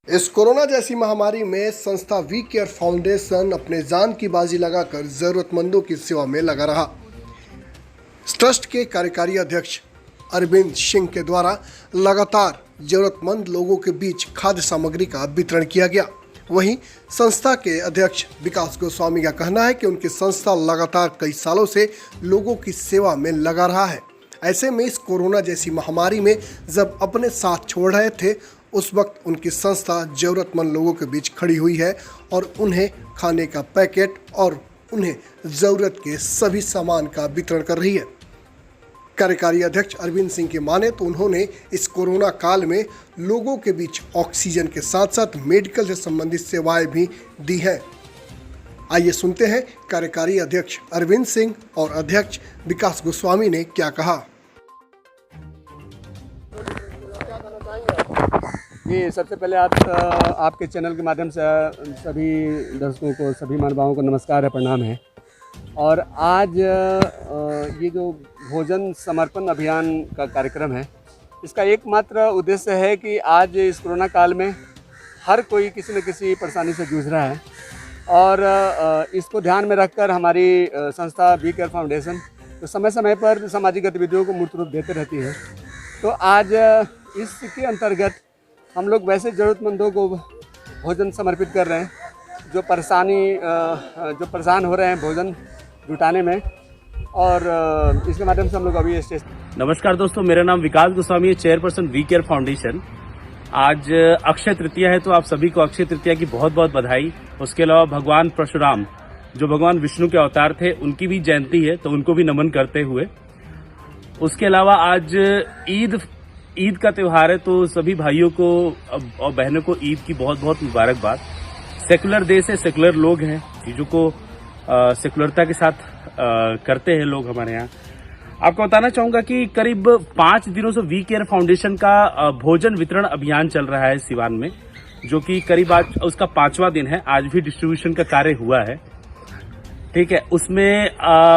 इस कोरोना जैसी महामारी में संस्था वी केयर फाउंडेशन अपने जान की बाजी लगाकर जरूरतमंदों की सेवा में लगा रहा। ट्रस्ट के कार्यकारी अध्यक्ष अरविंद सिंह के द्वारा लगातार जरूरतमंद लोगों के बीच खाद्य सामग्री का वितरण किया गया। वहीं संस्था के अध्यक्ष विकास गोस्वामी का कहना है कि उनकी संस्था लगातार कई सालों से लोगों की सेवा में लगा रहा है। ऐसे में इस कोरोना जैसी महामारी में जब अपने साथ छोड़ रहे थे, उस वक्त उनकी संस्था जरूरतमंद लोगों के बीच खड़ी हुई है और उन्हें खाने का पैकेट और उन्हें ज़रूरत के सभी सामान का वितरण कर रही है। कार्यकारी अध्यक्ष अरविंद सिंह की माने तो उन्होंने इस कोरोना काल में लोगों के बीच ऑक्सीजन के साथ साथ मेडिकल से संबंधित सेवाएं भी दी हैं। आइए सुनते हैं कार्यकारी अध्यक्ष अरविंद सिंह और अध्यक्ष विकास गोस्वामी ने क्या कहा। जी, सबसे पहले आपके चैनल के माध्यम से सभी दर्शकों को, सभी महानुभावों को नमस्कार है, प्रणाम है। और आज ये जो भोजन समर्पण अभियान का कार्यक्रम है, इसका एकमात्र उद्देश्य है कि आज इस कोरोना काल में हर कोई किसी न किसी परेशानी से जूझ रहा है और इसको ध्यान में रखकर हमारी संस्था वी केयर फाउंडेशन तो समय समय पर सामाजिक गतिविधियों को मूर्त रूप देते रहती है। तो आज इसके अंतर्गत हम लोग वैसे ज़रूरतमंदों को भोजन समर्पित कर रहे हैं जो परेशान हो रहे हैं भोजन जुटाने में, और इसके माध्यम से हम लोग अभी स्टेज। नमस्कार दोस्तों, मेरा नाम विकास गोस्वामी है, चेयरपर्सन वी केयर फाउंडेशन। आज अक्षय तृतीया है, तो आप सभी को अक्षय तृतीया की बहुत बहुत बधाई। उसके अलावा भगवान परशुराम जो भगवान विष्णु के अवतार थे, उनकी भी जयंती है, तो उनको भी नमन करते हुए। उसके अलावा आज ईद का त्यौहार है, तो सभी भाइयों को और बहनों को ईद की बहुत बहुत मुबारकबाद। सेकुलर देश है, सेकुलर लोग हैं, चीज़ों को सेकुलरता के साथ करते हैं लोग हमारे यहाँ। आपको बताना चाहूँगा कि करीब 5 दिनों से वी केयर फाउंडेशन का भोजन वितरण अभियान चल रहा है सिवान में, जो कि करीब आज उसका 5वां दिन है। आज भी डिस्ट्रीब्यूशन का कार्य हुआ है, ठीक है। उसमें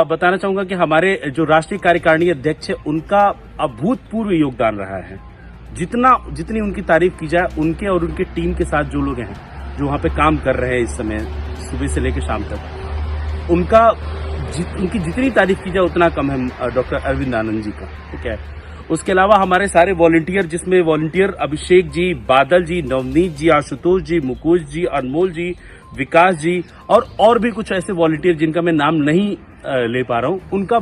बताना चाहूँगा कि हमारे जो राष्ट्रीय कार्यकारिणी अध्यक्ष है, उनका अभूतपूर्व योगदान रहा है। जितनी उनकी तारीफ की जाए, उनके और उनके टीम के साथ जो लोग हैं, जो वहाँ पे काम कर रहे हैं इस समय सुबह से लेकर शाम तक, उनकी जितनी तारीफ की जाए उतना कम है डॉक्टर अरविंद आनंद जी का, ठीक है। उसके अलावा हमारे सारे वॉलंटियर, जिसमें वॉलंटियर अभिषेक जी, बादल जी, नवनीत जी, आशुतोष जी, मुकुश जी, अनमोल जी, विकास जी और भी कुछ ऐसे वॉलंटियर जिनका मैं नाम नहीं ले पा रहा हूँ, उनका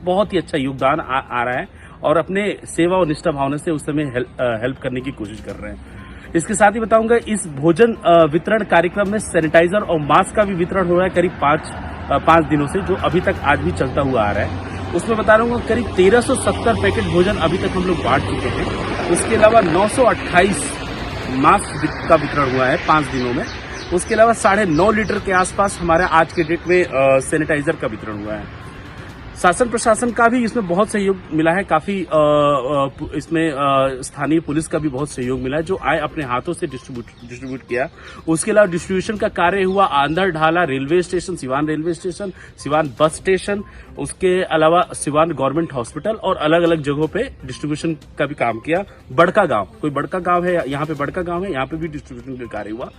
बहुत ही अच्छा योगदान आ रहा है और अपने सेवा और निष्ठा भावना से उस समय हेल्प करने की कोशिश कर रहे हैं। इसके साथ ही बताऊंगा, इस भोजन वितरण कार्यक्रम में सैनिटाइजर और मास्क का भी वितरण हो रहा है करीब 5 दिनों से, जो अभी तक आज भी चलता हुआ आ रहा है। उसमें बता रहा हूँ करीब 1370 पैकेट भोजन अभी तक हम लोग बांट चुके हैं। उसके अलावा 928 मास्क का वितरण हुआ है 5 दिनों में। उसके अलावा 9.5 लीटर के आसपास हमारे आज के डेट में सैनिटाइजर का वितरण हुआ है। शासन प्रशासन का भी इसमें बहुत सहयोग मिला है, काफी इसमें स्थानीय पुलिस का भी बहुत सहयोग मिला है, जो आए अपने हाथों से डिस्ट्रीब्यूट किया। उसके अलावा डिस्ट्रीब्यूशन का कार्य हुआ आंधर ढाला railway station, Siwan railway station, Siwan bus station, उसके अलावा सिवान गवर्नमेंट हॉस्पिटल और अलग अलग जगहों पे डिस्ट्रीब्यूशन का भी काम किया। बड़का गांव, कोई बड़का गांव है, यहाँ पे बड़का गांव है, यहाँ पे भी डिस्ट्रीब्यूशन का कार्य हुआ।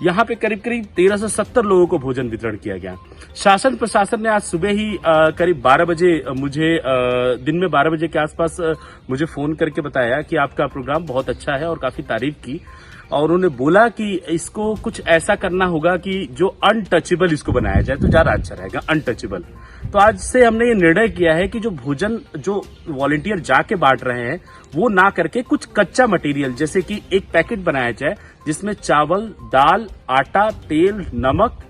यहाँ पे करीब 1370 लोगों को भोजन वितरण किया गया। शासन प्रशासन ने आज सुबह ही करीब 12 बजे मुझे दिन में 12 बजे के आसपास मुझे फोन करके बताया कि आपका प्रोग्राम बहुत अच्छा है और काफी तारीफ की, और उन्होंने बोला कि इसको कुछ ऐसा करना होगा कि जो अनटचेबल इसको बनाया जाए तो ज्यादा अच्छा रहेगा, अनटचेबल। तो आज से हमने ये निर्णय किया है कि जो भोजन जो वॉलंटियर जाके बांट रहे हैं, वो ना करके कुछ कच्चा मटेरियल, जैसे कि एक पैकेट बनाया जाए जिसमें चावल, दाल, आटा, तेल, नमक,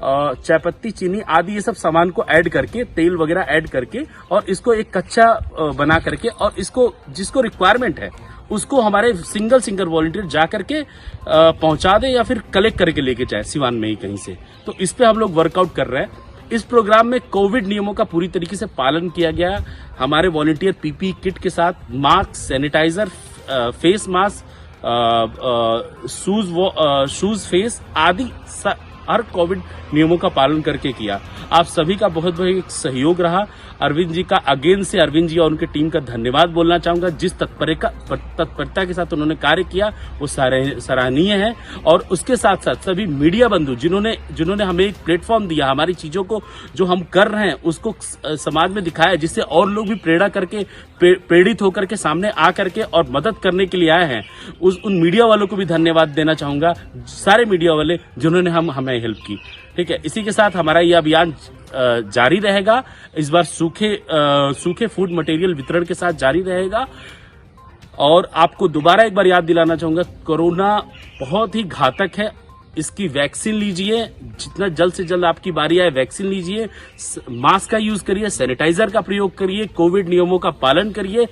चायपत्ती, चीनी आदि ये सब सामान को ऐड करके, तेल वगैरह ऐड करके, और इसको एक कच्चा बना करके, और इसको जिसको रिक्वायरमेंट है उसको हमारे सिंगल वॉलंटियर जा करके पहुंचा दे या फिर कलेक्ट करके लेके जाए सिवान में ही कहीं से। तो इस पे हम लोग वर्कआउट कर रहे हैं। इस प्रोग्राम में कोविड नियमों का पूरी तरीके से पालन किया गया। हमारे वॉलंटियर पीपी किट के साथ mask, sanitiser, face mask, shoes face आदि हर कोविड नियमों का पालन करके किया। आप सभी का बहुत बहुत सहयोग रहा। अरविंद जी का अगेन से अरविंद जी और उनके टीम का धन्यवाद बोलना चाहूंगा। जिस तत्परता के साथ उन्होंने कार्य किया वो सराहनीय है। और उसके साथ साथ सभी मीडिया बंधु जिन्होंने हमें एक प्लेटफॉर्म दिया, हमारी चीजों को जो हम कर रहे हैं उसको समाज में दिखाया, जिससे और लोग भी प्रेरित होकर के सामने आ करके और मदद करने के लिए आए हैं। उन मीडिया वालों को भी धन्यवाद देना चाहूंगा, सारे मीडिया वाले जिन्होंने हमें हेल्प की। ठीक है, इसी के साथ हमारा ये अभियान जारी रहेगा। इस बार सूखे फूड मटेरियल वितरण के साथ जारी रहेगा। और आपको दोबारा एक बार याद दिलाना चाहूंगा, कोरोना बहुत ही घातक है। इसकी वैक्सीन लीजिए, जितना जल्द से जल्द आपकी बारी आए वैक्सीन लीजिए, मास्क का यूज करिए, सैनिटाइजर का प्रयोग करिए, कोविड नियमों का पालन करिए।